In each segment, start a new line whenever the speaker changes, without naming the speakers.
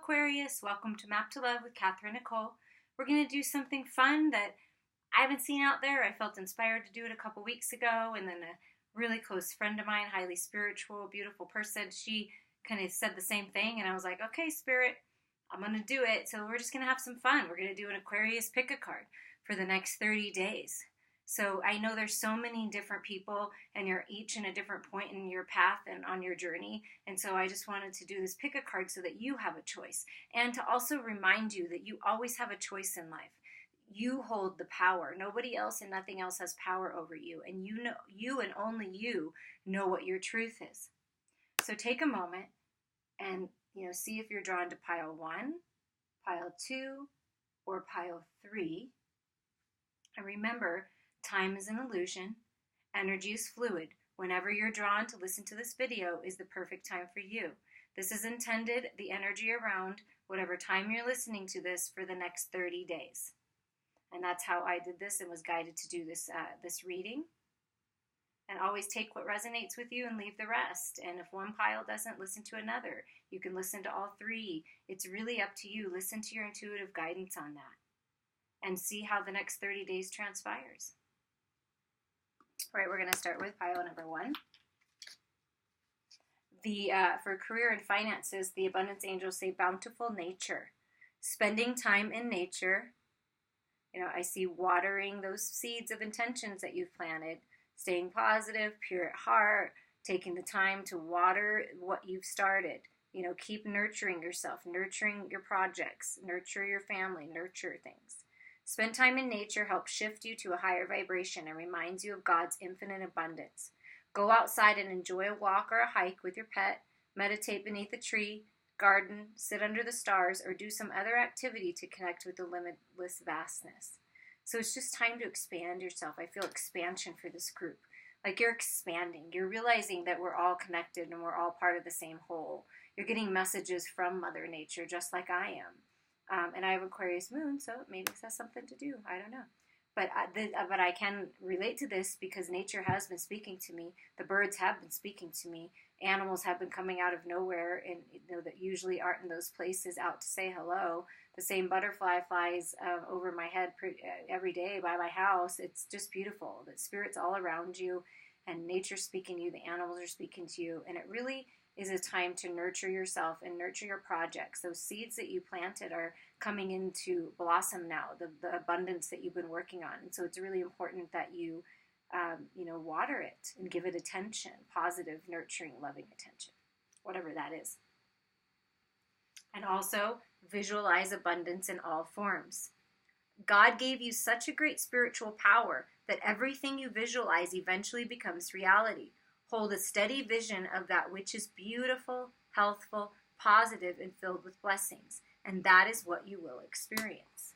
Aquarius. Welcome to Map to Love with Katherine Nichole. We're going to do something fun that I haven't seen out there. I felt inspired to do it a couple weeks ago, and then a really close friend of mine, highly spiritual, beautiful person, she kind of said the same thing, and I was like, okay, Spirit, I'm going to do it. So we're just going to have some fun. We're going to do an Aquarius pick a card for the next 30 days. So I know there's so many different people, and you're each in a different point in your path and on your journey. And so I just wanted to do this pick a card so that you have a choice, and to also remind you that you always have a choice in life. You hold the power. Nobody else and nothing else has power over you. And you know, you and only you know what your truth is. So take a moment and see if you're drawn to pile 1, pile 2, or pile 3. And remember, time is an illusion. Energy is fluid. Whenever you're drawn to listen to this video is the perfect time for you. This is intended, the energy around whatever time you're listening to this, for the next 30 days. And that's how I did this and was guided to do this reading. And always take what resonates with you and leave the rest. And if one pile doesn't, listen to another. You can listen to all 3. It's really up to you. Listen to your intuitive guidance on that and see how the next 30 days transpires. All right, we're going to start with pile number 1. For career and finances, the abundance angels say bountiful nature. Spending time in nature. I see watering those seeds of intentions that you've planted, staying positive, pure at heart, taking the time to water what you've started. Keep nurturing yourself, nurturing your projects, nurture your family, nurture things. Spend time in nature helps shift you to a higher vibration and reminds you of God's infinite abundance. Go outside and enjoy a walk or a hike with your pet, meditate beneath a tree, garden, sit under the stars, or do some other activity to connect with the limitless vastness. So it's just time to expand yourself. I feel expansion for this group. Like you're expanding. You're realizing that we're all connected and we're all part of the same whole. You're getting messages from Mother Nature just like I am. And I have Aquarius moon, so maybe this has something to do. I don't know. But I can relate to this because nature has been speaking to me. The birds have been speaking to me. Animals have been coming out of nowhere and that usually aren't in those places out to say hello. The same butterfly flies over my head every day by my house. It's just beautiful. The spirit's all around you, and nature's speaking to you. The animals are speaking to you, and it really is a time to nurture yourself and nurture your projects. Those seeds that you planted are coming into blossom now, the abundance that you've been working on. And so it's really important that you, water it and give it attention, positive, nurturing, loving attention, whatever that is. And also visualize abundance in all forms. God gave you such a great spiritual power that everything you visualize eventually becomes reality. Hold a steady vision of that which is beautiful, healthful, positive, and filled with blessings. And that is what you will experience.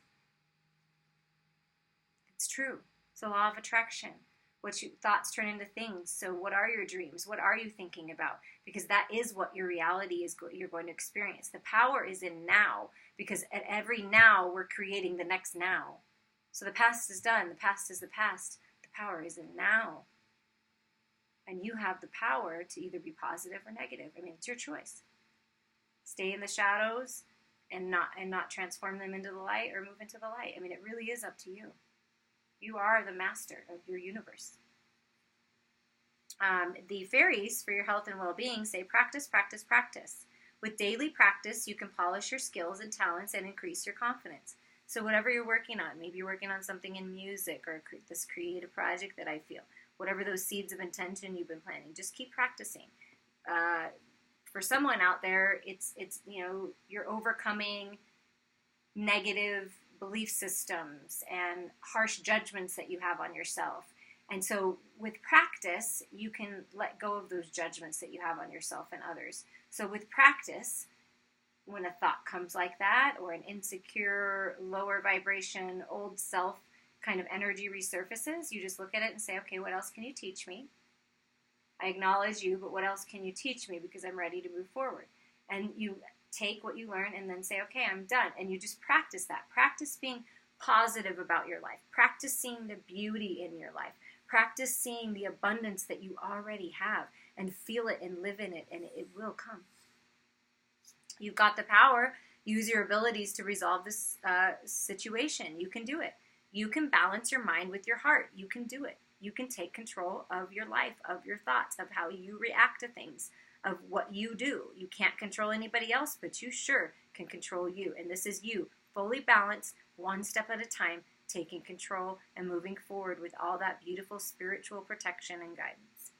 It's true. It's the law of attraction. Thoughts turn into things. So what are your dreams? What are you thinking about? Because that is what your reality is. You're going to experience. The power is in now, because at every now we're creating the next now. So the past is done. The past is the past. The power is in now. And you have the power to either be positive or negative. It's your choice. Stay in the shadows and not transform them into the light, or move into the light. It really is up to you. You are the master of your universe. The fairies, for your health and well-being, say practice, practice, practice. With daily practice, you can polish your skills and talents and increase your confidence. So whatever you're working on, maybe you're working on something in music or this creative project that I feel, whatever those seeds of intention you've been planting, just keep practicing. For someone out there, it's you're overcoming negative belief systems and harsh judgments that you have on yourself. And so with practice, you can let go of those judgments that you have on yourself and others. So with practice, when a thought comes like that, or an insecure, lower vibration, old self kind of energy resurfaces, you just look at it and say, okay, what else can you teach me? I acknowledge you, but what else can you teach me? Because I'm ready to move forward. And you take what you learn and then say, okay, I'm done. And you just practice that. Practice being positive about your life. Practice seeing the beauty in your life. Practice seeing the abundance that you already have, and feel it and live in it, and it will come. You've got the power Use your abilities to resolve this situation. You can do it. You can balance your mind with your heart. You can do it. You can take control of your life, of your thoughts, of how you react to things, of what you do. You can't control anybody else, but you sure can control you. And this is you, fully balanced, one step at a time, taking control and moving forward with all that beautiful spiritual protection and guidance.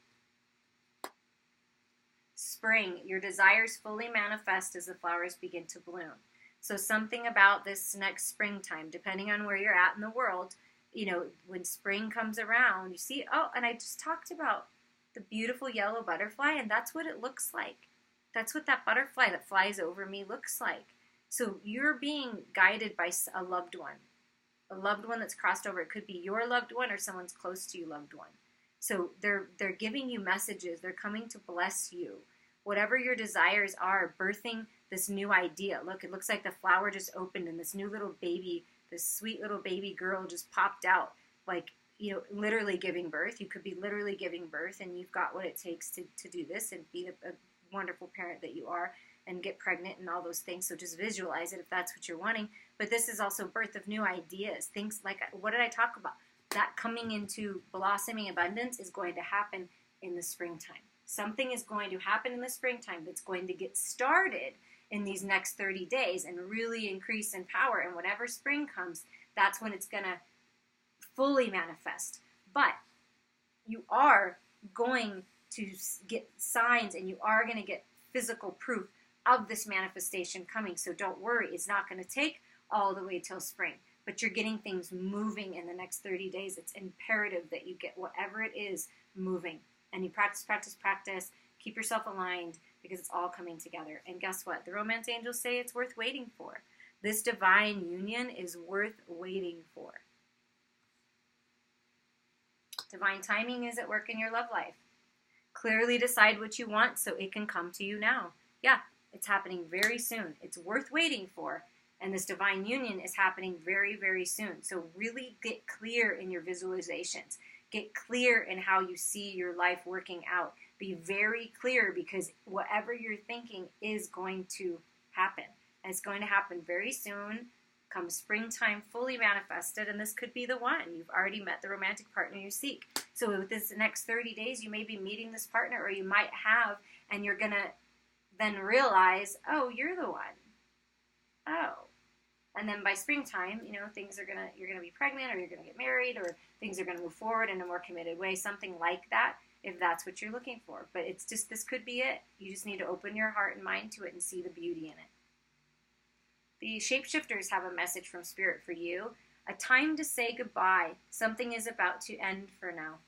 Spring, your desires fully manifest as the flowers begin to bloom. So something about this next springtime, depending on where you're at in the world, you know, when spring comes around, you see, oh, and I just talked about the beautiful yellow butterfly, and that's what it looks like. That's what that butterfly that flies over me looks like. So you're being guided by a loved one that's crossed over. It could be your loved one or someone's close to you loved one. So they're giving you messages. They're coming to bless you. Whatever your desires are, birthing this new idea. Look, it looks like the flower just opened and this new little baby, this sweet little baby girl just popped out. Like, you know, literally giving birth. You could be literally giving birth, and you've got what it takes to do this and be a wonderful parent that you are and get pregnant and all those things. So just visualize it if that's what you're wanting. But this is also birth of new ideas. Things like, what did I talk about? That coming into blossoming abundance is going to happen in the springtime. Something is going to happen in the springtime that's going to get started in these next 30 days and really increase in power. And whenever spring comes, that's when it's going to fully manifest. But you are going to get signs, and you are going to get physical proof of this manifestation coming. So don't worry, it's not going to take all the way till spring, but you're getting things moving in the next 30 days. It's imperative that you get whatever it is moving, and you practice, keep yourself aligned, because it's all coming together. And guess what? The romance angels say it's worth waiting for. This divine union is worth waiting for. Divine timing is at work in your love life. Clearly decide what you want so it can come to you now. Yeah, it's happening very soon. It's worth waiting for. And this divine union is happening very, very soon. So really get clear in your visualizations. Get clear in how you see your life working out. Be very clear, because whatever you're thinking is going to happen. And it's going to happen very soon. Come springtime, fully manifested, and this could be the one. You've already met the romantic partner you seek. So with this next 30 days, you may be meeting this partner, or you might have, and you're going to then realize, oh, you're the one. Oh. And then by springtime, you know, you're going to be pregnant, or you're going to get married, or things are going to move forward in a more committed way, something like that, if that's what you're looking for. But it's just, this could be it. You just need to open your heart and mind to it and see the beauty in it. The shapeshifters have a message from Spirit for you. A time to say goodbye. Something is about to end for now.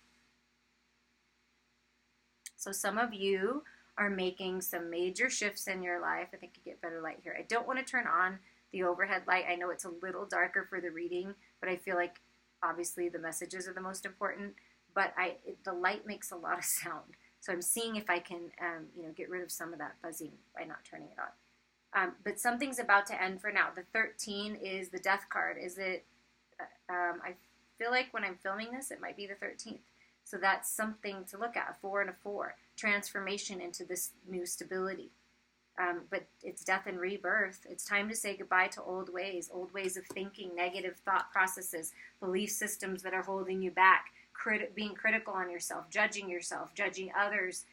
So some of you are making some major shifts in your life. I think you get better light here. I don't want to turn on the overhead light. I know it's a little darker for the reading, but I feel like obviously the messages are the most important. But the light makes a lot of sound. So I'm seeing if I can get rid of some of that buzzing by not turning it on. But something's about to end for now. The 13 is the death card. Is it, I feel like when I'm filming this, it might be the 13th. So that's something to look at, a 4 and a 4. Transformation into this new stability. But it's death and rebirth. It's time to say goodbye to old ways of thinking, negative thought processes, belief systems that are holding you back, being critical on yourself, judging others.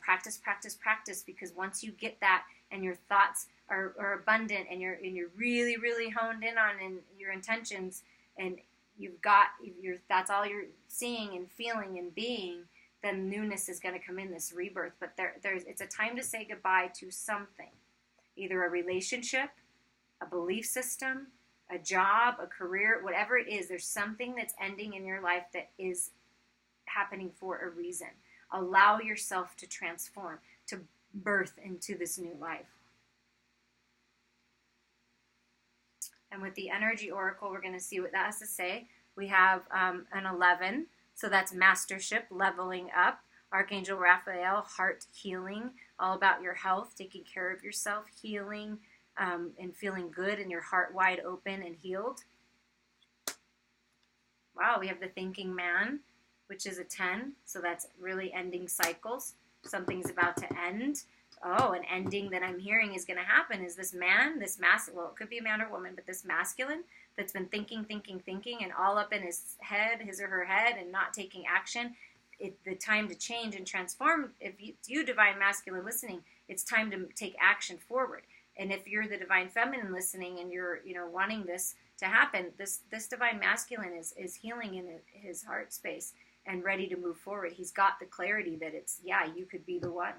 Practice, because once you get that and your thoughts are abundant and you're really, really honed in on your intentions, and that's all you're seeing and feeling and being, then newness is going to come in, this rebirth. But it's a time to say goodbye to something, either a relationship, a belief system, a job, a career, whatever it is. There's something that's ending in your life that is happening for a reason. Allow yourself to transform, to birth into this new life. And with the energy oracle, we're going to see what that has to say. We have an 11, so that's mastership, leveling up. Archangel Raphael, heart healing, all about your health, taking care of yourself, healing, and feeling good, and your heart wide open and healed. Wow, we have the thinking man, which is a 10, so that's really ending cycles. Something's about to end. oh, an ending that I'm hearing is going to happen is this man, well, it could be a man or woman, but this masculine that's been thinking, and all up in his or her head, and not taking action. The time to change and transform, if you divine masculine listening, it's time to take action forward. And if you're the divine feminine listening and you're, wanting this to happen, this divine masculine is healing in his heart space and ready to move forward. He's got the clarity that you could be the one.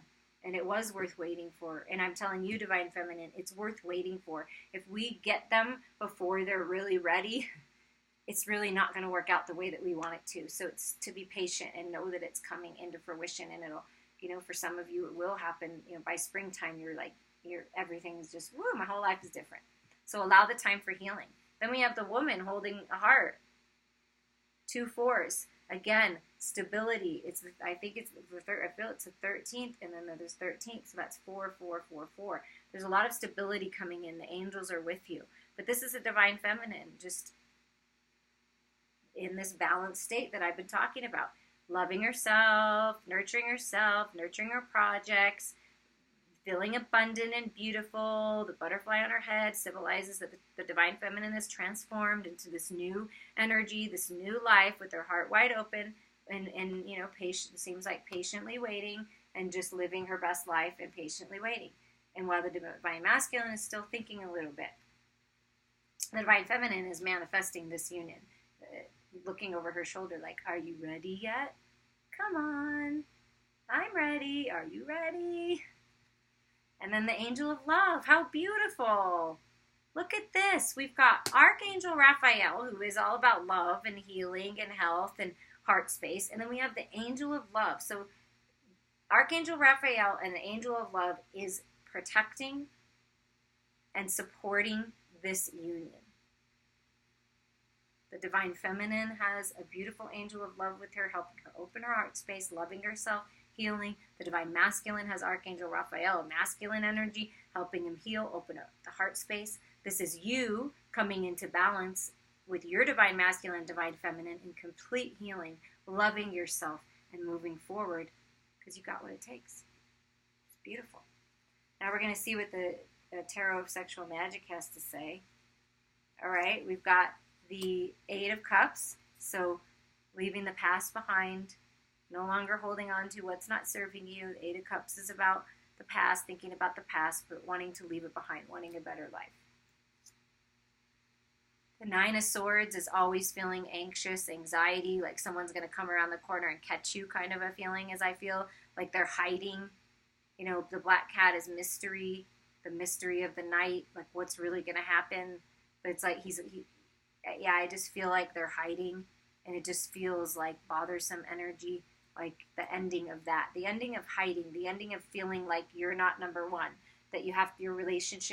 And it was worth waiting for. And I'm telling you, divine feminine, it's worth waiting for. If we get them before they're really ready, it's really not going to work out the way that we want it to. So it's to be patient and know that it's coming into fruition. And it'll, for some of you, it will happen, by springtime, everything's just, woo, my whole life is different. So allow the time for healing. Then we have the woman holding a heart. 2 4s. Again, stability. I feel it's the 13th, and then there's 13th, so that's 4 4 4 4. There's a lot of stability coming in. The angels are with you. But this is a divine feminine, just in this balanced state that I've been talking about. Loving herself, nurturing her projects, feeling abundant and beautiful. The butterfly on her head symbolizes that the divine feminine is transformed into this new energy, this new life with her heart wide open and patient, seems like patiently waiting and just living her best life and patiently waiting. And while the divine masculine is still thinking a little bit, the divine feminine is manifesting this union, looking over her shoulder like, are you ready yet? Come on. I'm ready. Are you ready? And then the angel of love. How beautiful. Look at this. We've got Archangel Raphael, who is all about love and healing and health and heart space. And then we have the angel of love. So Archangel Raphael and the angel of love is protecting and supporting this union. The divine feminine has a beautiful angel of love with her, helping her open her heart space, loving herself, healing. The divine masculine has Archangel Raphael, masculine energy, helping him heal, open up the heart space. This is you coming into balance with your divine masculine, divine feminine in complete healing, loving yourself and moving forward because you got what it takes. It's beautiful. Now we're going to see what the Tarot of Sexual Magic has to say. All right, we've got the 8 of Cups, so leaving the past behind, no longer holding on to what's not serving you. The 8 of Cups is about the past, thinking about the past, but wanting to leave it behind, wanting a better life. The 9 of Swords is always feeling anxious, anxiety, like someone's going to come around the corner and catch you, kind of a feeling, as I feel like they're hiding. The black cat is mystery, the mystery of the night, like what's really going to happen. But it's like I just feel like they're hiding, and it just feels like bothersome energy, like the ending of that, the ending of hiding, the ending of feeling like you're not number one, that you have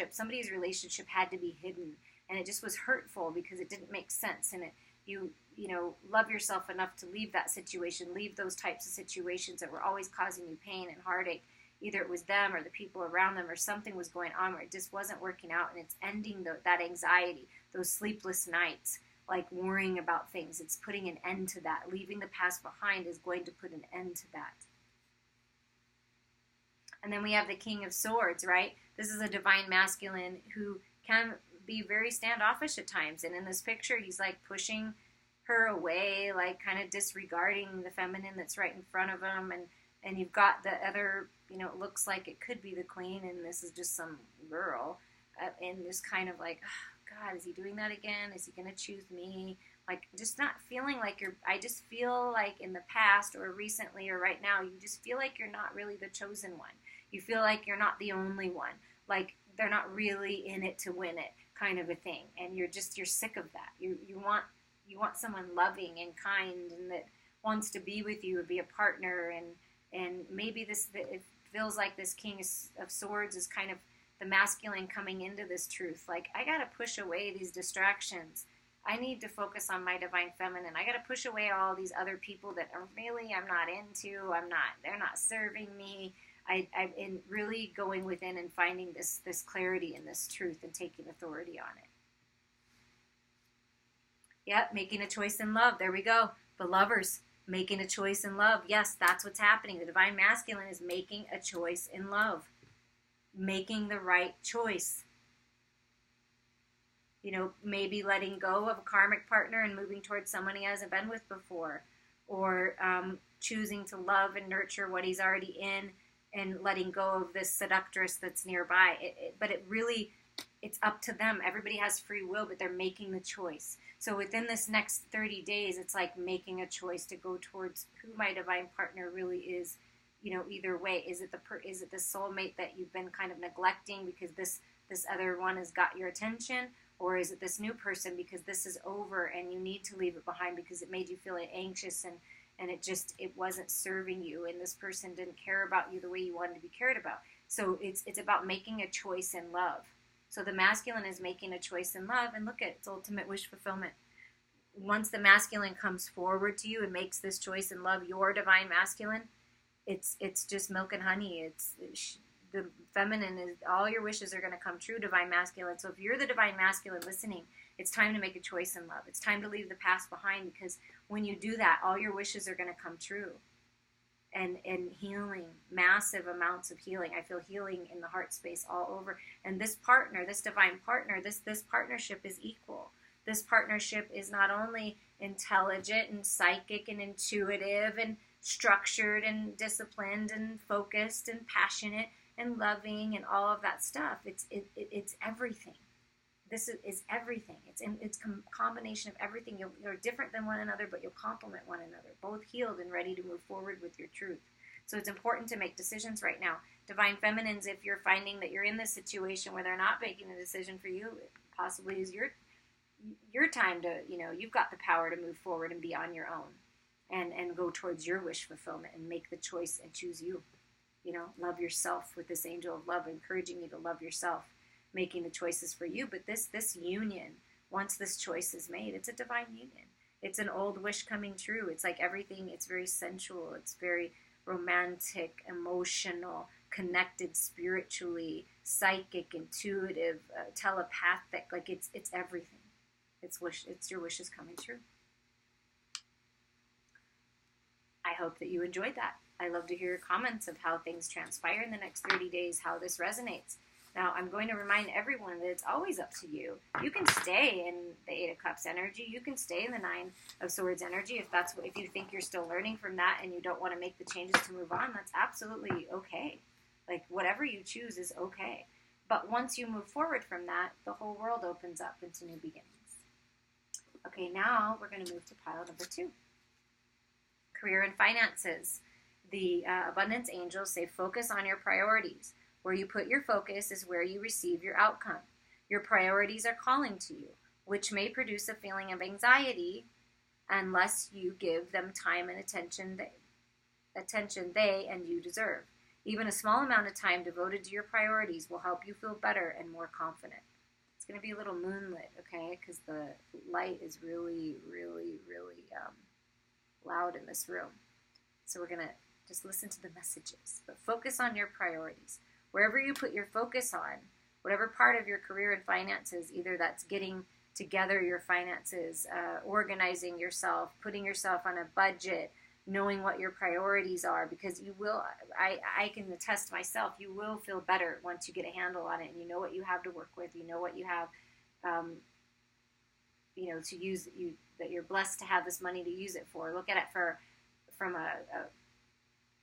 somebody's relationship had to be hidden, and it just was hurtful because it didn't make sense, and you love yourself enough to leave that situation, leave those types of situations that were always causing you pain and heartache. Either it was them or the people around them, or something was going on where it just wasn't working out, and it's ending that anxiety, those sleepless nights, like worrying about things. It's putting an end to that. Leaving the past behind is going to put an end to that. And then we have the King of Swords, right? This is a divine masculine who can be very standoffish at times. And in this picture, he's like pushing her away, like kind of disregarding the feminine that's right in front of him. And you've got the other, it looks like it could be the queen, and this is just some girl. And just kind of like, oh, God, is he doing that again? Is he going to choose me? Like, just not feeling like I just feel like in the past or recently or right now, you just feel like you're not really the chosen one. You feel like you're not the only one. Like, they're not really in it to win it, kind of a thing. And you're sick of that. You want someone loving and kind and that wants to be with you and be a partner. And maybe it feels like this King of Swords is kind of the masculine coming into this truth. Like, I got to push away these distractions. I need to focus on my divine feminine. I got to push away all these other people that I'm not into. They're not serving me. I've been really going within and finding this clarity and this truth and taking authority on it. Yep, making a choice in love. There we go. The Lovers. Making a choice in love. Yes, that's what's happening. The divine masculine is making a choice in love. making the right choice. You know, maybe letting go of a karmic partner and moving towards someone he hasn't been with before, or choosing to love and nurture what he's already in and letting go of this seductress that's nearby. But it really, it's up to them. Everybody has free will, but they're making the choice. So within this next 30 days, it's like making a choice to go towards who my divine partner really is. You know, either way, is it the soulmate that you've been kind of neglecting because this other one has got your attention? Or is it this new person because this is over and you need to leave it behind because it made you feel anxious and it wasn't serving you, and this person didn't care about you the way you wanted to be cared about. So it's about making a choice in love. So the masculine is making a choice in love, and look at its ultimate wish fulfillment. Once the masculine comes forward to you and makes this choice in love, your divine masculine, it's just milk and honey. The feminine is, all your wishes are going to come true, divine masculine. So if you're the divine masculine listening, it's time to make a choice in love. It's time to leave the past behind, because when you do that, all your wishes are going to come true. And healing, massive amounts of healing. I feel healing in the heart space all over. And this partner, this divine partner, this partnership is equal. This partnership is not only intelligent and psychic and intuitive and structured and disciplined and focused and passionate and loving and all of that stuff. It's everything. This is everything. It's a combination of everything. You're different than one another, but you'll complement one another. Both healed and ready to move forward with your truth. So it's important to make decisions right now. Divine feminines, if you're finding that you're in this situation where they're not making a decision for you, it possibly is your time to, you've got the power to move forward and be on your own and go towards your wish fulfillment and make the choice and choose you. Love yourself with this angel of love, encouraging you to love yourself, making the choices for you. But this union, once this choice is made, it's a divine union. It's an old wish coming true. It's like everything, it's very sensual. It's very romantic, emotional, connected spiritually, psychic, intuitive, telepathic. Like it's everything. It's your wishes coming true. I hope that you enjoyed that. I love to hear your comments of how things transpire in the next 30 days, how this resonates. Now, I'm going to remind everyone that it's always up to you. You can stay in the 8 of Cups energy. You can stay in the 9 of Swords energy if you think you're still learning from that and you don't want to make the changes to move on. That's absolutely okay. Like, whatever you choose is okay. But once you move forward from that, the whole world opens up into new beginnings. Okay, now we're going to move to pile number 2. Career and finances. The abundance angels say focus on your priorities. Where you put your focus is where you receive your outcome. Your priorities are calling to you, which may produce a feeling of anxiety unless you give them time and attention they and you deserve. Even a small amount of time devoted to your priorities will help you feel better and more confident. It's going to be a little moonlit, okay, because the light is really, really, really loud in this room. So we're going to just listen to the messages, but focus on your priorities. Wherever you put your focus on, whatever part of your career and finances, either that's getting together your finances, organizing yourself, putting yourself on a budget, knowing what your priorities are, because you will, I can attest myself, you will feel better once you get a handle on it and you know what you have to work with, you know what you have, to use, that you're blessed to have this money to use it for. Look at it from a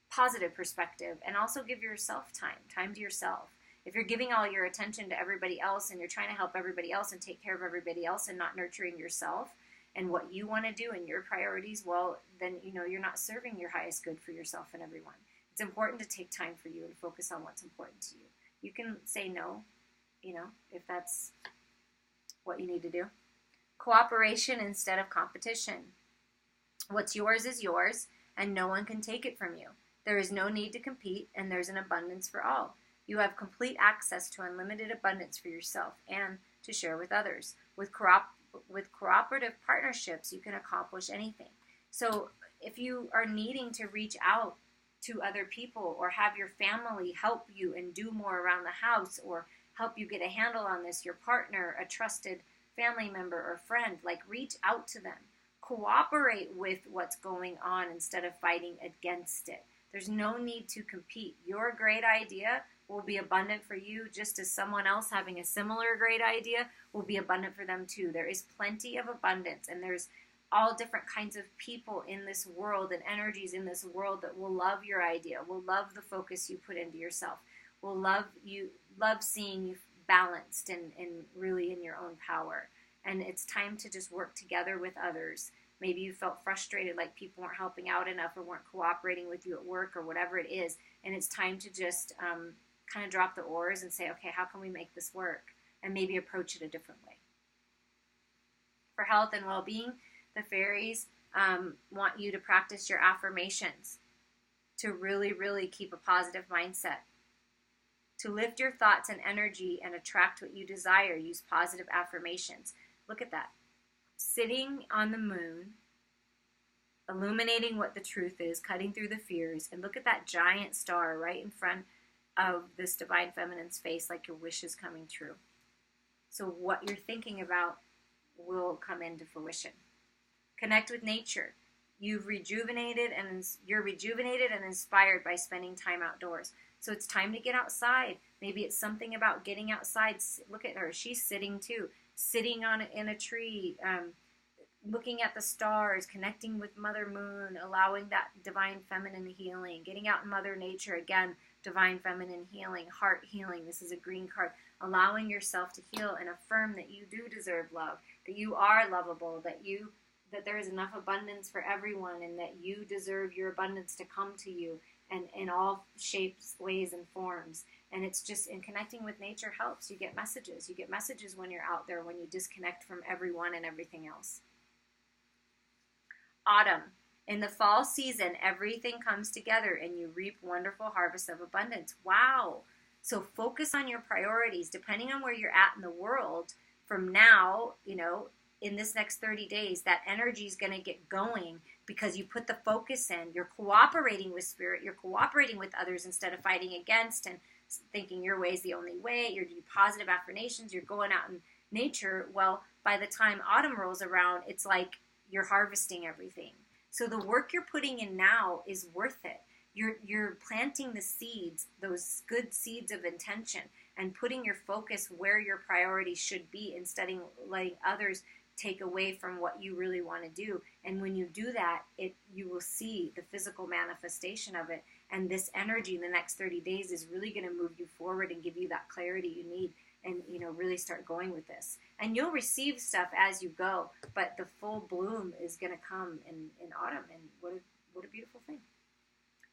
positive perspective, and also give yourself time to yourself. If you're giving all your attention to everybody else and you're trying to help everybody else and take care of everybody else and not nurturing yourself and what you want to do and your priorities, well, then you're not serving your highest good for yourself and everyone. It's important to take time for you and focus on what's important to you. You can say no, if that's what you need to do. Cooperation instead of competition. What's yours is yours, and no one can take it from you. There is no need to compete, and there's an abundance for all. You have complete access to unlimited abundance for yourself and to share with others. With cooperative partnerships, you can accomplish anything. So if you are needing to reach out to other people or have your family help you and do more around the house or help you get a handle on this, your partner, a trusted family member or friend, reach out to them. Cooperate with what's going on instead of fighting against it. There's no need to compete. Your great idea will be abundant for you, just as someone else having a similar great idea will be abundant for them too. There is plenty of abundance, and there's all different kinds of people in this world and energies in this world that will love your idea, will love the focus you put into yourself, will love seeing you balanced and really in your own power. And it's time to just work together with others. Maybe you felt frustrated, like people weren't helping out enough or weren't cooperating with you at work or whatever it is. And it's time to just kind of drop the oars and say, okay, how can we make this work? And maybe approach it a different way. For health and well-being, the fairies want you to practice your affirmations, to really, really keep a positive mindset. To lift your thoughts and energy and attract what you desire, use positive affirmations. Look at that. Sitting on the moon, illuminating what the truth is, cutting through the fears, and look at that giant star right in front of this divine feminine's face, like your wish is coming true. So what you're thinking about will come into fruition. Connect with nature. You're rejuvenated and inspired by spending time outdoors. So it's time to get outside. Maybe it's something about getting outside. Look at her. She's sitting too. Sitting in a tree, looking at the stars, connecting with Mother Moon, allowing that divine feminine healing, getting out in Mother Nature, again, divine feminine healing, heart healing. This is a green card. Allowing yourself to heal and affirm that you do deserve love, that you are lovable, that there is enough abundance for everyone, and that you deserve your abundance to come to you and in all shapes, ways, and forms. And it's just, in connecting with nature helps. You get messages. You get messages when you're out there, when you disconnect from everyone and everything else. Autumn. In the fall season, everything comes together and you reap wonderful harvests of abundance. Wow. So focus on your priorities. Depending on where you're at in the world, from now, in this next 30 days, that energy is going to get going because you put the focus in. You're cooperating with spirit. You're cooperating with others instead of fighting against and thinking your way is the only way. You're doing positive affirmations. You're going out in nature. Well, by the time autumn rolls around, it's like you're harvesting everything. So the work you're putting in now is worth it. You're planting the seeds, those good seeds of intention, and putting your focus where your priorities should be instead of letting others take away from what you really want to do. And when you do that, you will see the physical manifestation of it. And this energy in the next 30 days is really going to move you forward and give you that clarity you need, and really start going with this. And you'll receive stuff as you go, but the full bloom is going to come in autumn. And what a beautiful thing.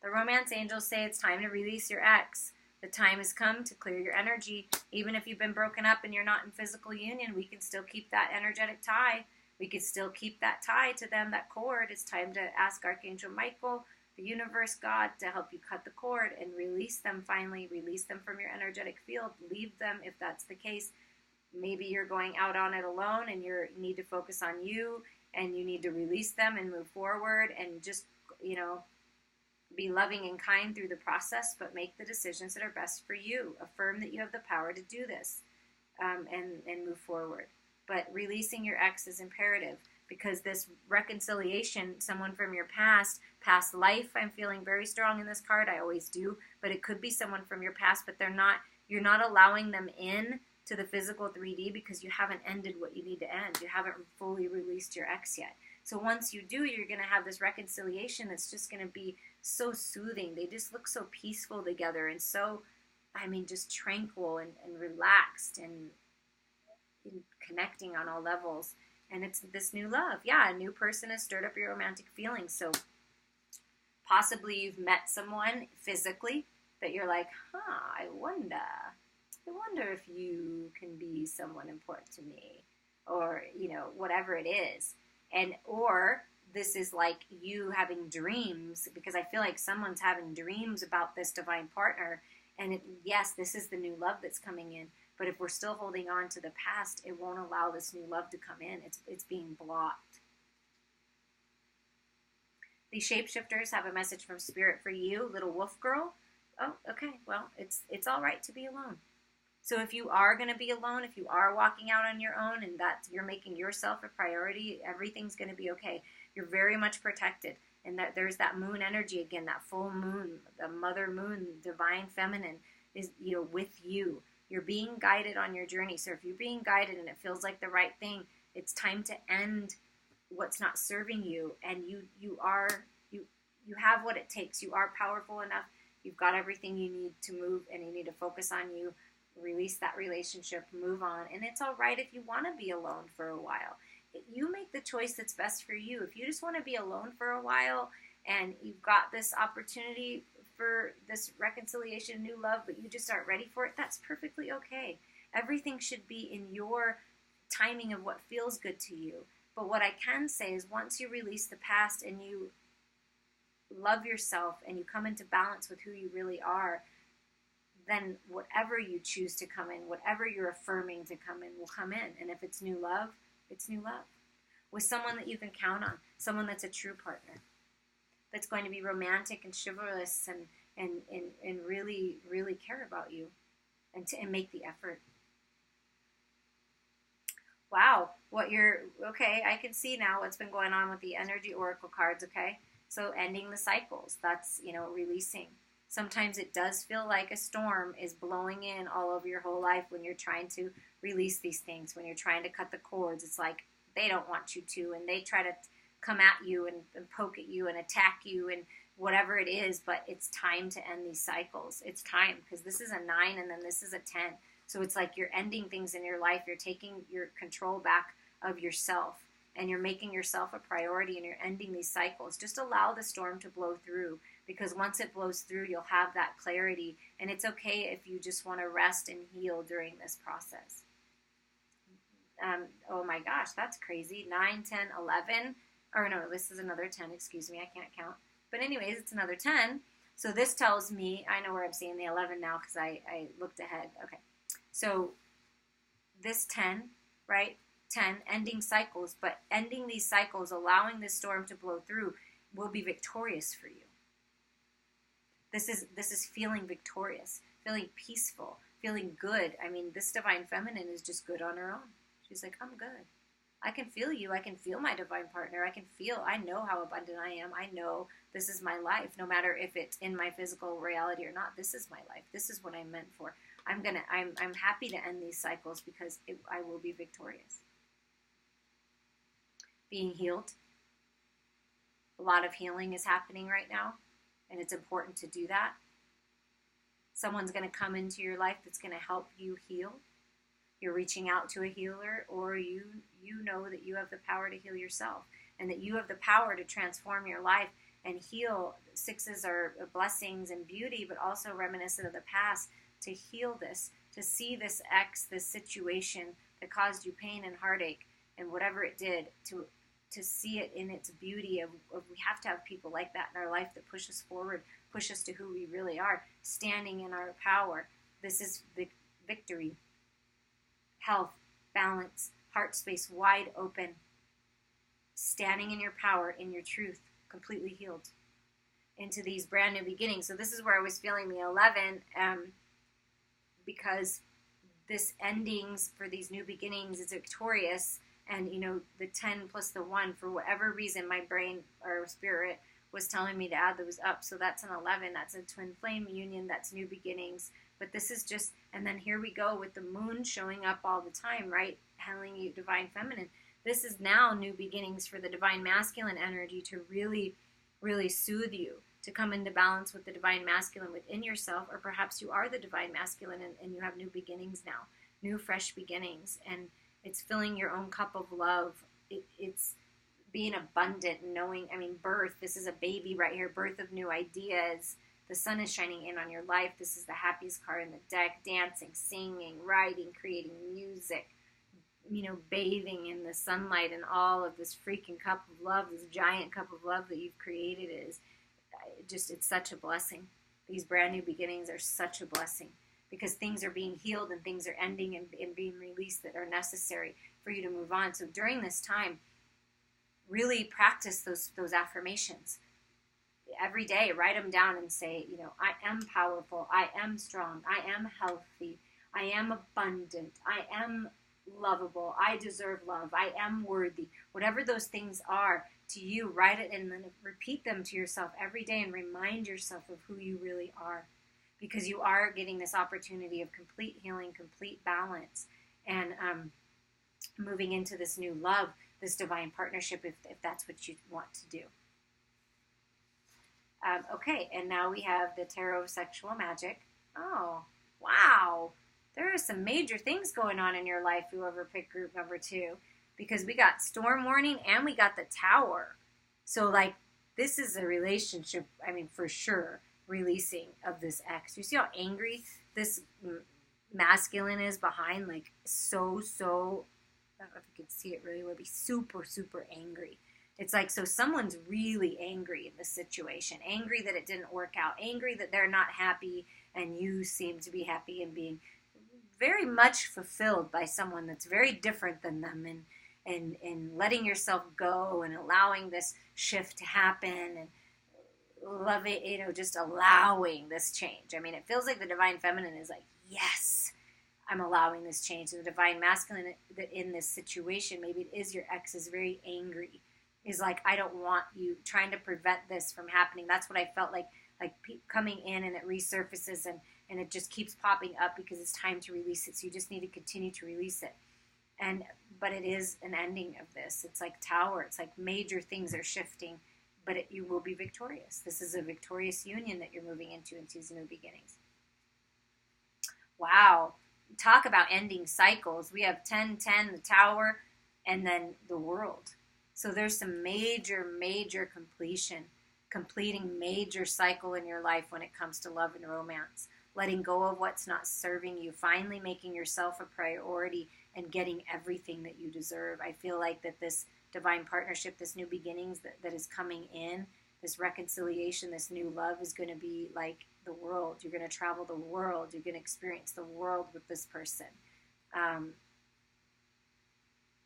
The romance angels say it's time to release your ex. The time has come to clear your energy. Even if you've been broken up and you're not in physical union, we can still keep that energetic tie. We can still keep that tie to them, that cord. It's time to ask Archangel Michael, the universe, God, to help you cut the cord and release them finally. Release them from your energetic field. Leave them if that's the case. Maybe you're going out on it alone and you need to focus on you and you need to release them and move forward and just, be loving and kind through the process, but make the decisions that are best for you. Affirm that you have the power to do this and move forward. But releasing your ex is imperative because this reconciliation, someone from your past life, I'm feeling very strong in this card. I always do, but it could be someone from your past, but you're not allowing them in to the physical 3D because you haven't ended what you need to end. You haven't fully released your ex yet. So once you do, you're going to have this reconciliation that's just going to be so soothing. They just look so peaceful together and so, just tranquil and relaxed and connecting on all levels. And it's this new love. Yeah, a new person has stirred up your romantic feelings. So possibly you've met someone physically that you're like, I wonder if you can be someone important to me, or, whatever it is. Or this is like you having dreams, because I feel like someone's having dreams about this divine partner. And yes, this is the new love that's coming in. But if we're still holding on to the past, it won't allow this new love to come in. It's being blocked. The shapeshifters have a message from Spirit for you, little wolf girl. Oh, okay. Well, it's all right to be alone. So if you are going to be alone, if you are walking out on your own and that you're making yourself a priority, everything's going to be okay. You're very much protected. And that there's that moon energy again, that full moon, the mother moon, divine feminine. is, with you. You're being guided on your journey. So if you're being guided and it feels like the right thing, it's time to end what's not serving you. And you have what it takes. You are powerful enough. You've got everything you need to move, and you need to focus on you. Release that relationship, move on. And it's all right if you want to be alone for a while. You make the choice that's best for you. If you just want to be alone for a while and you've got this opportunity for this reconciliation, new love, but you just aren't ready for it, that's perfectly okay. Everything should be in your timing of what feels good to you. But what I can say is once you release the past and you love yourself and you come into balance with who you really are, then whatever you choose to come in, whatever you're affirming to come in, will come in. And if it's new love, it's new love. With someone that you can count on, someone that's a true partner, that's going to be romantic and chivalrous and really, really care about you and make the effort. Wow, okay, I can see now what's been going on with the energy oracle cards, okay? So ending the cycles, that's, releasing. Sometimes it does feel like a storm is blowing in all over your whole life when you're trying to release these things, when you're trying to cut the cords. It's like they don't want you to, and they try to come at you and poke at you and attack you and whatever it is, but it's time to end these cycles. It's time, because this is a 9 and then this is a 10. So it's like you're ending things in your life. You're taking your control back of yourself, and you're making yourself a priority, and you're ending these cycles. Just allow the storm to blow through, because once it blows through, you'll have that clarity, and it's okay if you just want to rest and heal during this process. Oh my gosh, that's crazy. 9, 10, 11. Or no, this is another 10. Excuse me, I can't count. But anyways, it's another 10. So this tells me, I know where I'm seeing the 11 now because I looked ahead. Okay. So this 10, right? 10, ending cycles, but ending these cycles, allowing this storm to blow through, will be victorious for you. This is feeling victorious, feeling peaceful, feeling good. I mean, this divine feminine is just good on her own. She's like, I'm good. I can feel you. I can feel my divine partner. I know how abundant I am. I know this is my life, no matter if it's in my physical reality or not. This is my life. This is what I'm meant for. I'm happy to end these cycles because I will be victorious. Being healed. A lot of healing is happening right now, and it's important to do that. Someone's going to come into your life that's going to help you heal. You're reaching out to a healer, or you know that you have the power to heal yourself, and that you have the power to transform your life and heal. 6s are blessings and beauty, but also reminiscent of the past, to heal this, to see this this situation that caused you pain and heartache and whatever it did, to see it in its beauty of we have to have people like that in our life that push us forward, push us to who we really are, standing in our power. This is victory. Health, balance, heart space wide open, standing in your power, in your truth, completely healed into these brand new beginnings. So this is where I was feeling the 11, because this endings for these new beginnings is victorious. And, the 10 plus the 1, for whatever reason, my brain or spirit was telling me to add those up. So that's an 11. That's a twin flame union. That's new beginnings. But this is just, and then here we go with the moon showing up all the time, right? Telling you divine feminine. This is now new beginnings for the divine masculine energy to really, really soothe you, to come into balance with the divine masculine within yourself, or perhaps you are the divine masculine and you have new beginnings now, new fresh beginnings, and it's filling your own cup of love. It's being abundant, knowing, birth, this is a baby right here, birth of new ideas. The sun is shining in on your life. This is the happiest card in the deck. Dancing, singing, writing, creating music, bathing in the sunlight, and all of this freaking cup of love, this giant cup of love that you've created it's such a blessing. These brand new beginnings are such a blessing, because things are being healed and things are ending and being released that are necessary for you to move on. So during this time, really practice those affirmations. Every day, write them down and say, I am powerful, I am strong, I am healthy, I am abundant, I am lovable, I deserve love, I am worthy. Whatever those things are to you, write it and then repeat them to yourself every day and remind yourself of who you really are. because you are getting this opportunity of complete healing, complete balance, and moving into this new love, this divine partnership, if that's what you want to do. Okay, and now we have the Tarot of Sexual Magic. Oh, wow. There are some major things going on in your life, whoever picked group number 2, because we got Storm Warning and we got the Tower. So, like, this is a relationship, I mean, for sure, releasing of this ex. You see how angry this masculine is behind? Like, so, I don't know if you can see it really well, be super, super angry. It's like, so someone's really angry in this situation, angry that it didn't work out, angry that they're not happy, and you seem to be happy and being very much fulfilled by someone that's very different than them, and letting yourself go and allowing this shift to happen and loving, just allowing this change. I mean, it feels like the Divine Feminine is like, yes, I'm allowing this change. And the Divine Masculine in this situation, maybe it is your ex is very angry, is like, I don't want you, trying to prevent this from happening. That's what I felt like coming in, and it resurfaces and it just keeps popping up because it's time to release it. So you just need to continue to release it. But it is an ending of this. It's like Tower. It's like major things are shifting, but you will be victorious. This is a victorious union that you're moving into these new beginnings. Wow. Talk about ending cycles. We have 10-10, the Tower, and then the World. So there's some major completing major cycle in your life when it comes to love and romance. Letting go of what's not serving you, finally making yourself a priority and getting everything that you deserve. I feel like that this divine partnership, this new beginnings that is coming in, this reconciliation, this new love is going to be like the world. You're going to travel the world. You're going to experience the world with this person. And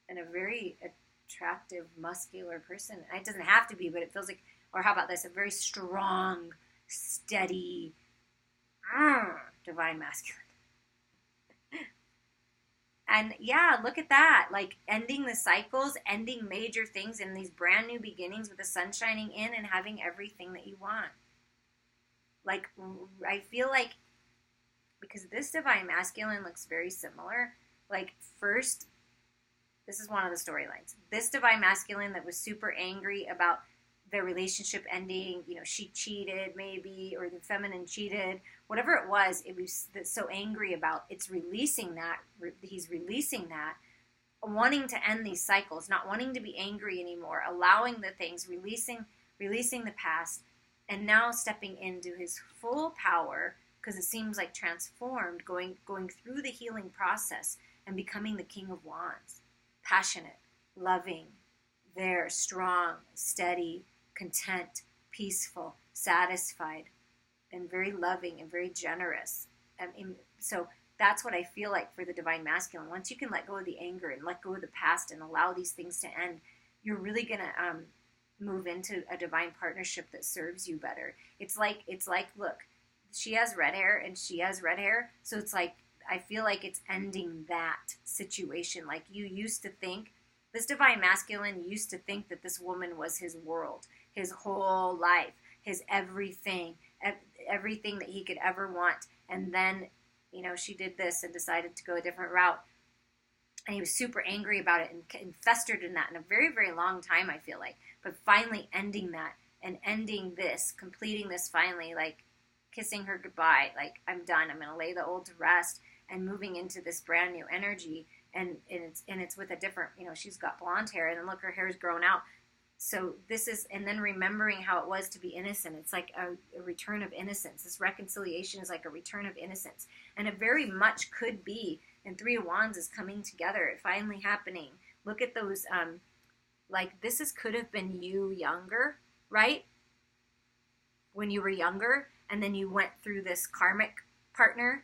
a very attractive, muscular person. It doesn't have to be, but it feels like, or how about this, a very strong, steady, divine masculine. And yeah, look at that. Like, ending the cycles, ending major things in these brand new beginnings with the sun shining in and having everything that you want. Like, I feel like, because this divine masculine looks very similar, like, first, this is one of the storylines. This divine masculine that was super angry about their relationship ending, she cheated maybe, or the feminine cheated, whatever it was so angry about, it's releasing that, he's releasing that, wanting to end these cycles, not wanting to be angry anymore, allowing the things, releasing the past, and now stepping into his full power, because it seems like transformed, going through the healing process and becoming the King of Wands, passionate, loving, there, strong, steady, content, peaceful, satisfied, and very loving and very generous. So that's what I feel like for the divine masculine. Once you can let go of the anger and let go of the past and allow these things to end, you're really going to move into a divine partnership that serves you better. It's like, look, she has red hair and she has red hair. So it's like, I feel like it's ending that situation. Like, you used to think, this divine masculine used to think that this woman was his world, his whole life, his everything that he could ever want. And then, she did this and decided to go a different route. And he was super angry about it and festered in that in a very, very long time, I feel like. But finally ending that and ending this, completing this finally, like kissing her goodbye, like, I'm done. I'm going to lay the old to rest, and moving into this brand new energy. And it's with a different, she's got blonde hair, and then look, her hair's grown out. So this is, and then remembering how it was to be innocent. It's like a return of innocence. This reconciliation is like a return of innocence. And it very much could be, and Three of Wands is coming together, it finally happening. Look at those, could have been you younger, right? When you were younger, and then you went through this karmic partner.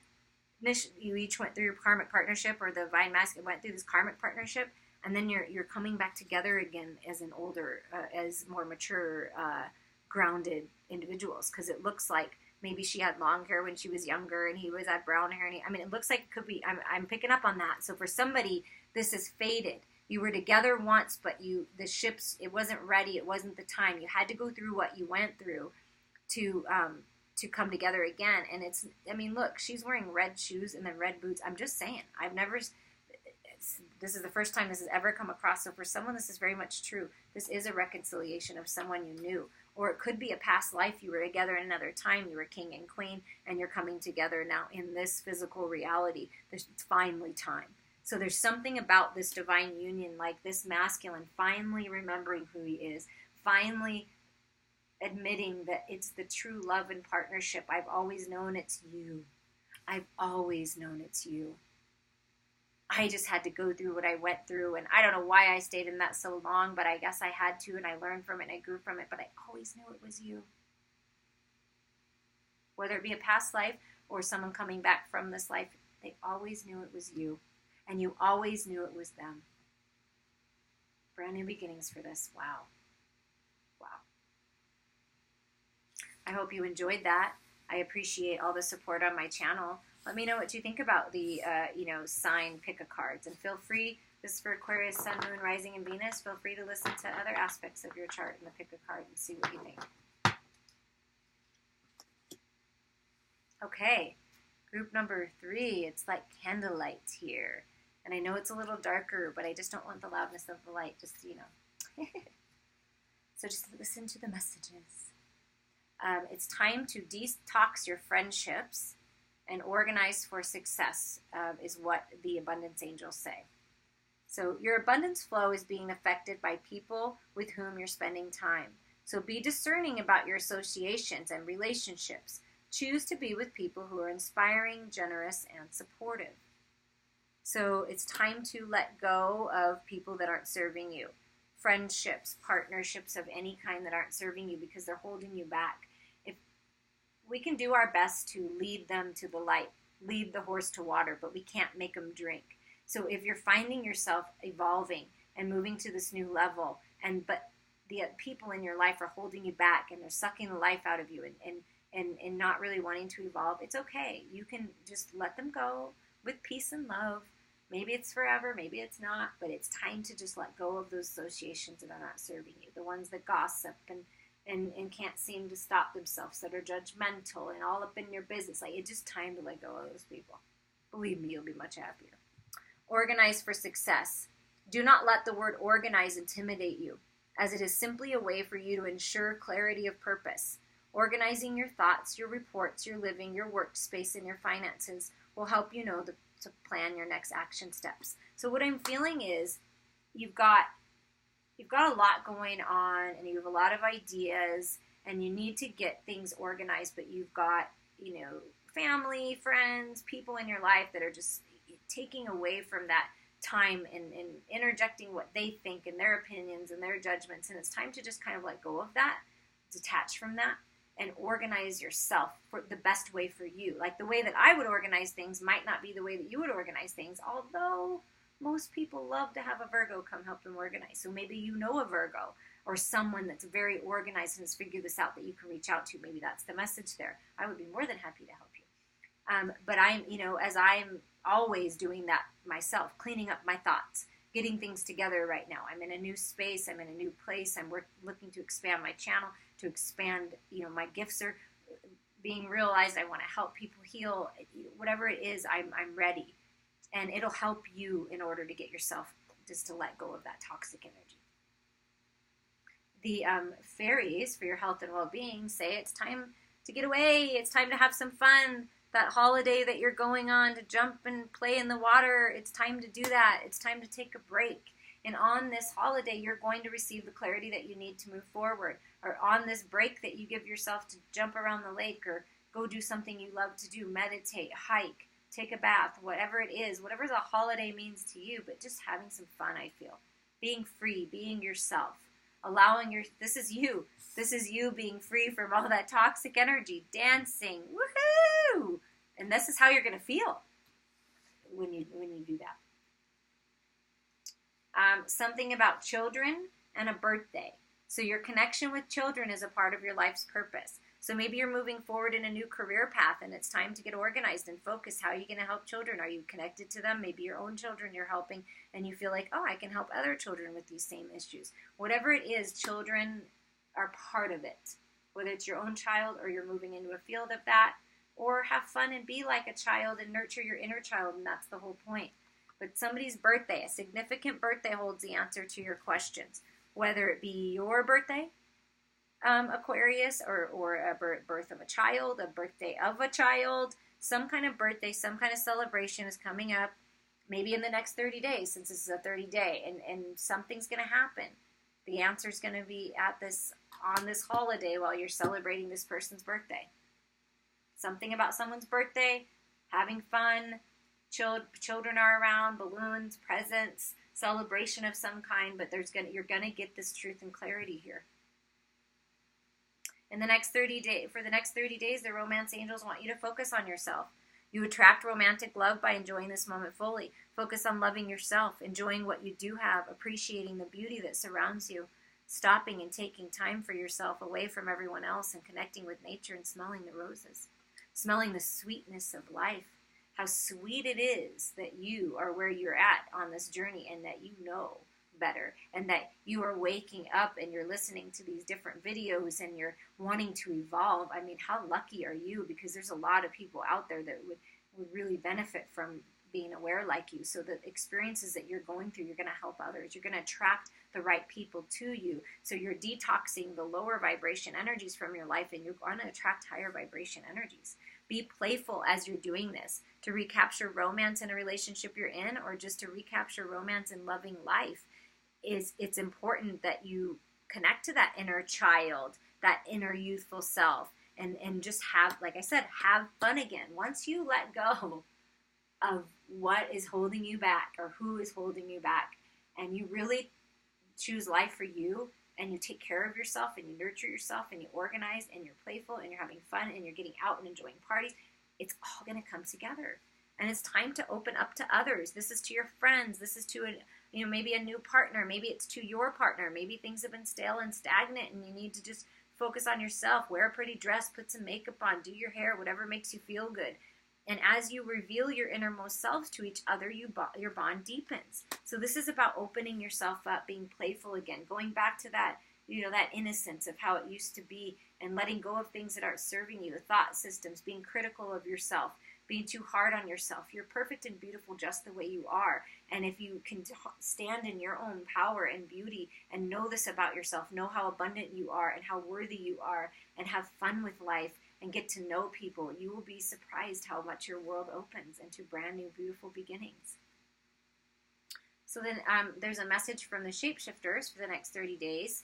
You each went through your karmic partnership, or the divine masculine went through this karmic partnership, and then you're coming back together again as an older, as more mature, grounded individuals. Because it looks like maybe she had long hair when she was younger, and he had brown hair. And it looks like it could be. I'm picking up on that. So for somebody, this is faded. You were together once, but the ships, it wasn't ready. It wasn't the time. You had to go through what you went through to to come together again. And it's, I mean, look, she's wearing red shoes and then red boots. I'm just saying, this is the first time this has ever come across. So for someone, this is very much true. This is a reconciliation of someone you knew. Or it could be a past life. You were together in another time. You were king and queen, and you're coming together now in this physical reality. It's finally time. So there's something about this divine union, like this masculine finally remembering who he is, finally admitting that it's the true love and partnership. I've always known it's you. I've always known it's you. I just had to go through what I went through, and I don't know why I stayed in that so long, but I guess I had to, and I learned from it, and I grew from it, but I always knew it was you. Whether it be a past life or someone coming back from this life, they always knew it was you, and you always knew it was them. Brand new beginnings for this. Wow. Wow. I hope you enjoyed that. I appreciate all the support on my channel. Let me know what you think about the, sign pick-a-cards. And feel free, this is for Aquarius, Sun, Moon, Rising, and Venus. Feel free to listen to other aspects of your chart in the pick-a-card and see what you think. Okay, group number 3. It's like candlelight here. And I know it's a little darker, but I just don't want the loudness of the light. Just, So just listen to the messages. It's time to detox your friendships and organize for success, is what the abundance angels say. So your abundance flow is being affected by people with whom you're spending time. So be discerning about your associations and relationships. Choose to be with people who are inspiring, generous, and supportive. So it's time to let go of people that aren't serving you. Friendships, partnerships of any kind that aren't serving you because they're holding you back. We can do our best to lead them to the light, lead the horse to water, but we can't make them drink. So if you're finding yourself evolving and moving to this new level, but the people in your life are holding you back and they're sucking the life out of you and not really wanting to evolve, it's okay. You can just let them go with peace and love. Maybe it's forever, maybe it's not, but it's time to just let go of those associations that are not serving you, the ones that gossip and can't seem to stop themselves, that are judgmental and all up in your business. Like, it's just time to let go of those people. Believe me, you'll be much happier. Organize for success. Do not let the word organize intimidate you, as it is simply a way for you to ensure clarity of purpose. Organizing your thoughts, your reports, your living, your workspace, and your finances will help you know to plan your next action steps. So what I'm feeling is you've got a lot going on, and you have a lot of ideas, and you need to get things organized, but you've got, family, friends, people in your life that are just taking away from that time and interjecting what they think and their opinions and their judgments, and it's time to just kind of let go of that, detach from that, and organize yourself for the best way for you. Like, the way that I would organize things might not be the way that you would organize things, although most people love to have a Virgo come help them organize. So maybe you know a Virgo or someone that's very organized and has figured this out that you can reach out to. Maybe that's the message there. I would be more than happy to help you. But as I'm always doing that myself, cleaning up my thoughts, getting things together right now. I'm in a new space. I'm in a new place. I'm looking to expand my channel, to expand, my gifts are being realized. I want to help people heal. Whatever it is, I'm ready. And it'll help you in order to get yourself just to let go of that toxic energy. The fairies, for your health and well-being, say it's time to get away. It's time to have some fun. That holiday that you're going on to jump and play in the water, it's time to do that. It's time to take a break. And on this holiday, you're going to receive the clarity that you need to move forward. Or on this break that you give yourself to jump around the lake or go do something you love to do, meditate, hike, take a bath, whatever it is, whatever the holiday means to you, but just having some fun, I feel. Being free, being yourself, this is you being free from all that toxic energy, dancing, woohoo! And this is how you're going to feel when you do that. Something about children and a birthday. So your connection with children is a part of your life's purpose. So maybe you're moving forward in a new career path and it's time to get organized and focus. How are you going to help children? Are you connected to them? Maybe your own children you're helping and you feel like, oh, I can help other children with these same issues. Whatever it is, children are part of it. whether it's your own child or you're moving into a field of that, or have fun and be like a child and nurture your inner child, and that's the whole point. But somebody's birthday, a significant birthday, holds the answer to your questions, whether it be your birthday, Aquarius, or a birth of a child, a birthday of a child, some kind of birthday, some kind of celebration is coming up, maybe in the next 30 days, since this is a 30-day, and something's going to happen. The answer is going to be on this holiday while you're celebrating this person's birthday. Something about someone's birthday, having fun, children are around, balloons, presents, celebration of some kind, but you're going to get this truth and clarity here. For the next 30 days, the romance angels want you to focus on yourself. You attract romantic love by enjoying this moment fully. Focus on loving yourself, enjoying what you do have, appreciating the beauty that surrounds you, stopping and taking time for yourself away from everyone else and connecting with nature and smelling the roses, smelling the sweetness of life. How sweet it is that you are where you're at on this journey and that you know better and that you are waking up and you're listening to these different videos and you're wanting to evolve. I mean, how lucky are you? Because there's a lot of people out there that would really benefit from being aware like you. So the experiences that you're going through, you're going to help others. You're going to attract the right people to you. So you're detoxing the lower vibration energies from your life and you're going to attract higher vibration energies. Be playful as you're doing this. To recapture romance in a relationship you're in, or just to recapture romance in loving life, it's important that you connect to that inner child, that inner youthful self, and just have, like I said, have fun again. Once you let go of what is holding you back or who is holding you back, and you really choose life for you, and you take care of yourself, and you nurture yourself, and you organize, and you're playful, and you're having fun, and you're getting out and enjoying parties, it's all going to come together. And it's time to open up to others. This is to your friends. This is to maybe a new partner. Maybe it's to your partner. Maybe things have been stale and stagnant, and you need to just focus on yourself. Wear a pretty dress, put some makeup on, do your hair, whatever makes you feel good. And as you reveal your innermost selves to each other, your bond deepens. So this is about opening yourself up, being playful again, going back to that, that innocence of how it used to be, and letting go of things that aren't serving you, the thought systems, being critical of yourself, being too hard on yourself. You're perfect and beautiful just the way you are. And if you can stand in your own power and beauty and know this about yourself, know how abundant you are and how worthy you are, and have fun with life, and get to know people, you will be surprised how much your world opens into brand new, beautiful beginnings. So then there's a message from the shapeshifters for the next 30 days.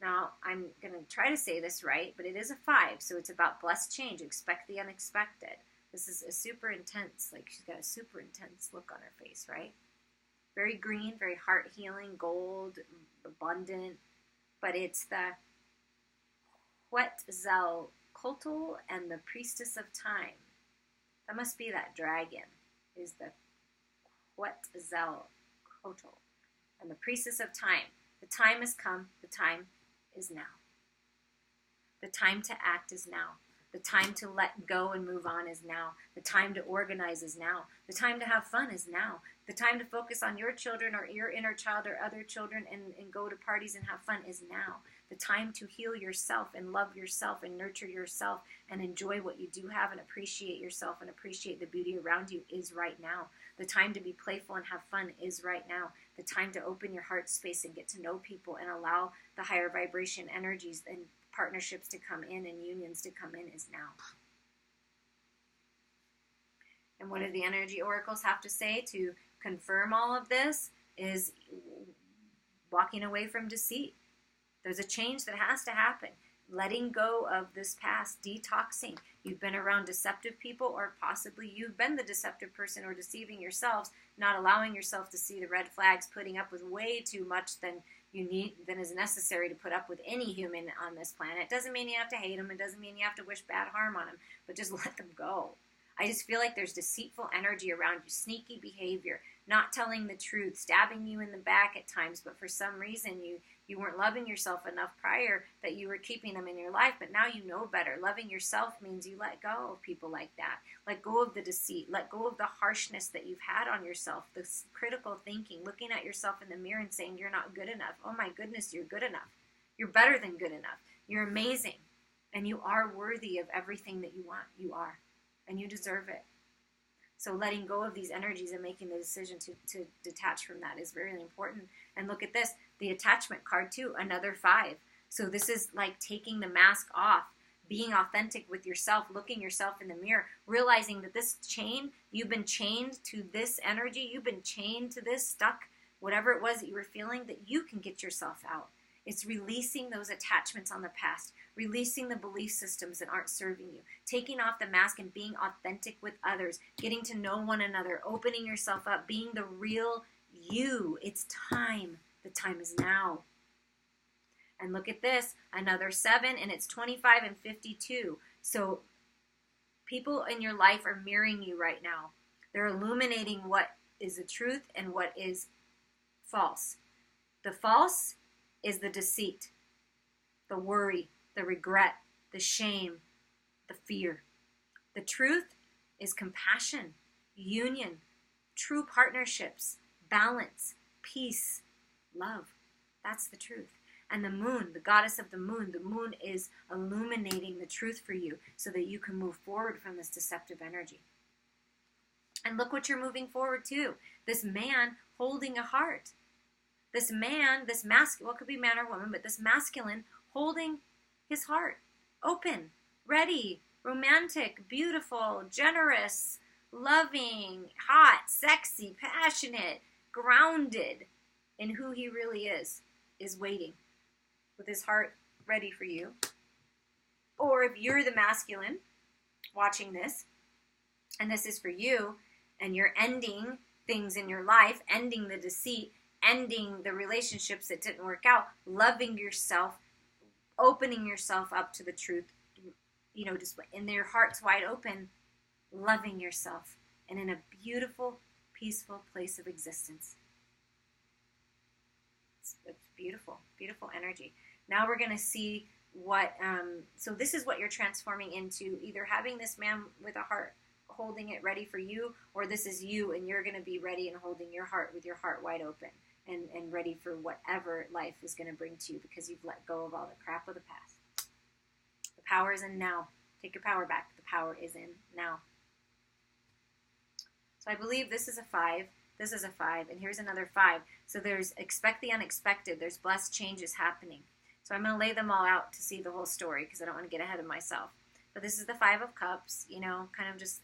Now, I'm going to try to say this right, but it is a 5, so it's about blessed change. Expect the unexpected. This is a super intense, she's got a super intense look on her face, right? Very green, very heart healing, gold, abundant, but it's the Quetzalcoatl and the Priestess of Time. That must be that dragon, is the Quetzalcoatl and the Priestess of Time. The time has come. The time is now. The time to act is now. The time to let go and move on is now. The time to organize is now. The time to have fun is now. The time to focus on your children or your inner child or other children and go to parties and have fun is now. The time to heal yourself and love yourself and nurture yourself and enjoy what you do have and appreciate yourself and appreciate the beauty around you is right now. The time to be playful and have fun is right now. The time to open your heart space and get to know people and allow the higher vibration energies and partnerships to come in and unions to come in is now. And what do the energy oracles have to say to confirm all of this is walking away from deceit. There's a change that has to happen. Letting go of this past, detoxing. You've been around deceptive people, or possibly you've been the deceptive person or deceiving yourselves, not allowing yourself to see the red flags, putting up with way too much than is necessary to put up with any human on this planet. It doesn't mean you have to hate them. It doesn't mean you have to wish bad harm on them, but just let them go. I just feel like there's deceitful energy around you, sneaky behavior, not telling the truth, stabbing you in the back at times, but for some reason you weren't loving yourself enough prior that you were keeping them in your life, but now you know better. Loving yourself means you let go of people like that. Let go of the deceit. Let go of the harshness that you've had on yourself, the critical thinking, looking at yourself in the mirror and saying you're not good enough. Oh my goodness, you're good enough. You're better than good enough. You're amazing. And you are worthy of everything that you want. You are. And you deserve it. So letting go of these energies and making the decision to detach from that is really important. And look at this, the attachment card too, another 5. So this is like taking the mask off, being authentic with yourself, looking yourself in the mirror, realizing that this chain, you've been chained to this energy, you've been chained to this, stuck, whatever it was that you were feeling, that you can get yourself out. It's releasing those attachments on the past, releasing the belief systems that aren't serving you, taking off the mask and being authentic with others, getting to know one another, opening yourself up, being the real you. It's time. The time is now. And look at this, another 7, and it's 25 and 52. So people in your life are mirroring you right now. They're illuminating what is the truth and what is false. The false is the deceit, the worry, the regret, the shame, the fear. The truth is compassion, union, true partnerships, balance, peace, love. That's the truth. And the moon, the goddess of the moon is illuminating the truth for you so that you can move forward from this deceptive energy. And look what you're moving forward to. This man holding a heart. This man, this masculine, well, it could be man or woman, but this masculine holding his heart, open, ready, romantic, beautiful, generous, loving, hot, sexy, passionate, grounded in who he really is waiting with his heart ready for you. Or if you're the masculine watching this, and this is for you, and you're ending things in your life, ending the deceit, ending the relationships that didn't work out, loving yourself, opening yourself up to the truth, just in their hearts wide open, loving yourself, and in a beautiful, peaceful place of existence. It's beautiful, beautiful energy. Now we're going to see what, so this is what you're transforming into, either having this man with a heart holding it ready for you, or this is you and you're going to be ready and holding your heart with your heart wide open and ready for whatever life is going to bring to you because you've let go of all the crap of the past. The power is in now. Take your power back. The power is in now. So I believe this is a 5. This is a 5. And here's another 5. So there's expect the unexpected. There's blessed changes happening. So I'm going to lay them all out to see the whole story because I don't want to get ahead of myself. But this is the 5 of Cups, kind of just,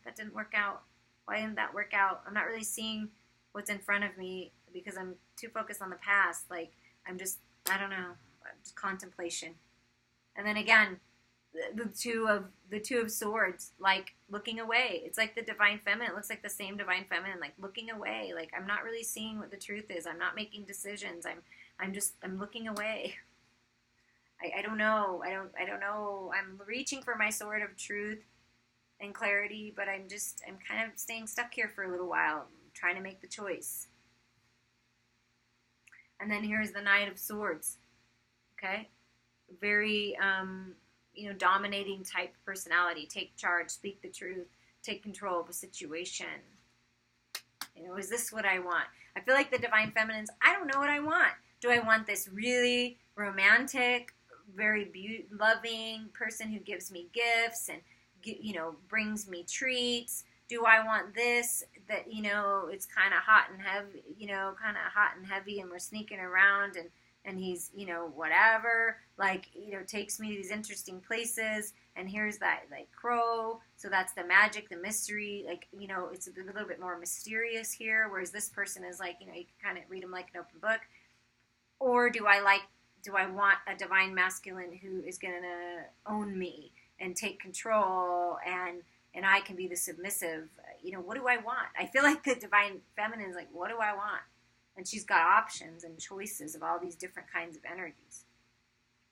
that didn't work out. Why didn't that work out? I'm not really seeing what's in front of me because I'm too focused on the past. Like, I'm just, I don't know, just contemplation. And then again, the two of Swords, like looking away. It's like the Divine Feminine. It looks like the same Divine Feminine, like looking away. Like, I'm not really seeing what the truth is. I'm not making decisions. I'm looking away. I don't know. I don't know. I'm reaching for my sword of truth and clarity, but I'm kind of staying stuck here for a little while, trying to make the choice. And then here's the Knight of Swords. Okay? Very, dominating type personality. Take charge, speak the truth, take control of a situation. Is this what I want? I feel like the Divine Feminines, I don't know what I want. Do I want this really romantic, very loving person who gives me gifts and, brings me treats? Do I want this that, it's kind of hot and heavy, and we're sneaking around and he's, whatever, takes me to these interesting places, and here's that, crow, so that's the magic, the mystery, it's a little bit more mysterious here, whereas this person is you can kind of read them like an open book. Or do I want a divine masculine who is going to own me and take control, and I can be the submissive? What do I want? I feel like the Divine Feminine is like, what do I want? And she's got options and choices of all these different kinds of energies.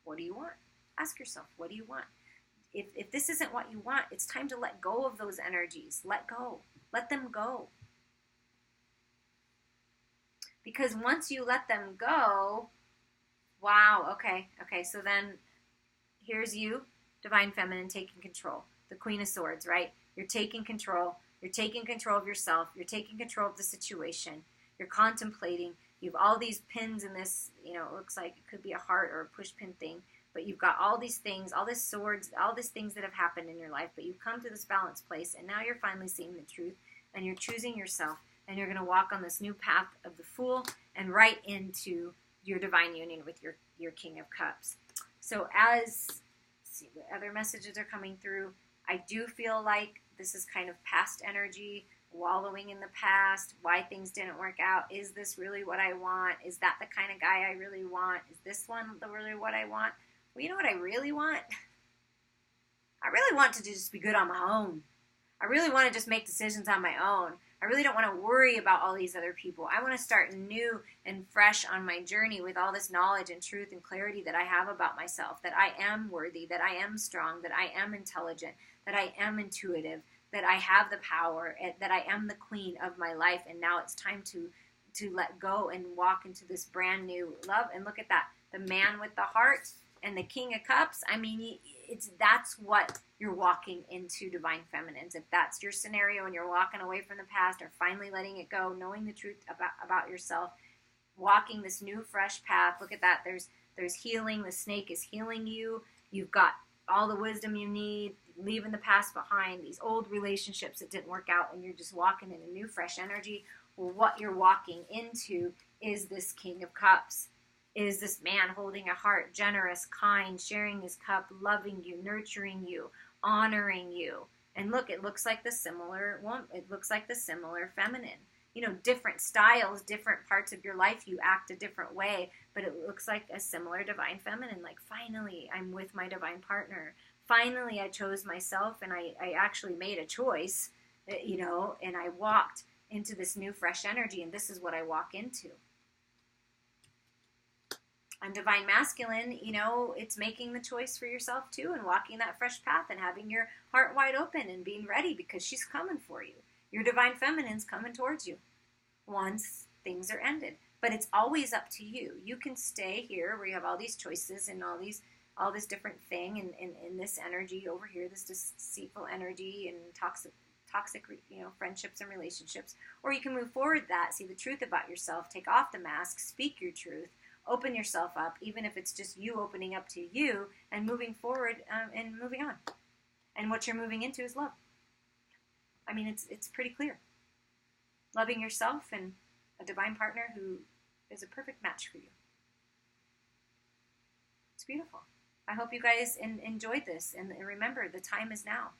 What do you want? Ask yourself, what do you want? If this isn't what you want, it's time to let go of those energies. Let go. Let them go. Because once you let them go, wow, okay, so then here's you, Divine Feminine, taking control. The Queen of Swords, right? You're taking control. You're taking control of yourself. You're taking control of the situation. You're contemplating. You have all these pins in this, it looks like it could be a heart or a push pin thing. but you've got all these things, all these swords, all these things that have happened in your life, but you've come to this balanced place, and now you're finally seeing the truth, and you're choosing yourself, and you're going to walk on this new path of the Fool and right into your divine union with your King of Cups. So see what other messages are coming through. I do feel like this is kind of past energy, wallowing in the past, why things didn't work out. Is this really what I want? Is that the kind of guy I really want? Is this one really what I want? Well, you know what I really want? I really want to just be good on my own. I really want to just make decisions on my own. I really don't want to worry about all these other people. I want to start new and fresh on my journey with all this knowledge and truth and clarity that I have about myself, that I am worthy, that I am strong, that I am intelligent, that I am intuitive, that I have the power, that I am the queen of my life, and now it's time to let go and walk into this brand new love. And look at that, the man with the heart and the King of Cups. I mean, that's what you're walking into, divine feminines. If that's your scenario and you're walking away from the past or finally letting it go, knowing the truth about yourself, walking this new fresh path. Look at that. There's healing. The snake is healing you. You've got all the wisdom you need, leaving the past behind, these old relationships that didn't work out, and you're just walking in a new fresh energy. Well, what you're walking into is this King of Cups. Is this man holding a heart, generous, kind, sharing his cup, loving you, nurturing you, honoring you. And look, it looks like the similar one. It looks like the similar feminine. You know, different styles, different parts of your life, you act a different way, but it looks like a similar divine feminine. Like, finally, I'm with my divine partner. Finally, I chose myself, and I actually made a choice, you know, and I walked into this new fresh energy, and this is what I walk into. On divine masculine, you know, it's making the choice for yourself too, and walking that fresh path and having your heart wide open and being ready, because she's coming for you. Your divine feminine's coming towards you once things are ended. But it's always up to you. You can stay here where you have all these choices and all this different thing, and in this energy over here, this deceitful energy and toxic, you know, friendships and relationships. Or you can move forward that, see the truth about yourself, take off the mask, speak your truth, open yourself up, even if it's just you opening up to you and moving forward and moving on. And what you're moving into is love. I mean, it's pretty clear. Loving yourself and a divine partner who is a perfect match for you. It's beautiful. I hope you guys enjoyed this. And remember, the time is now.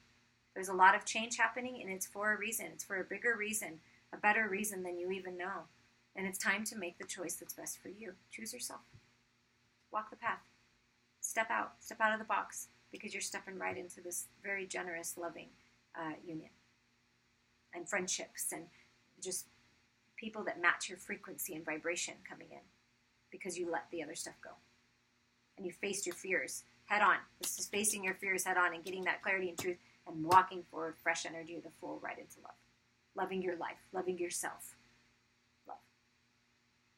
There's a lot of change happening, and it's for a reason. It's for a bigger reason, a better reason than you even know. And it's time to make the choice that's best for you. Choose yourself. Walk the path. Step out of the box, because you're stepping right into this very generous, loving union. And friendships and just people that match your frequency and vibration coming in, because you let the other stuff go. And you faced your fears head on. This is facing your fears head on and getting that clarity and truth and walking forward, fresh energy of the Fool, right into love. Loving your life, loving yourself. Love.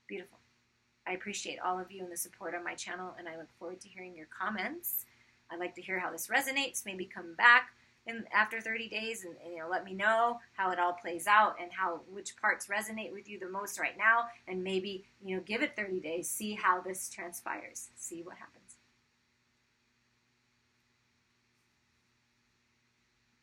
Beautiful. I appreciate all of you and the support on my channel, and I look forward to hearing your comments. I'd like to hear how this resonates. Maybe come back after 30 days and you know, let me know how it all plays out and which parts resonate with you the most right now, and maybe, you know, give it 30 days, see how this transpires, see what happens.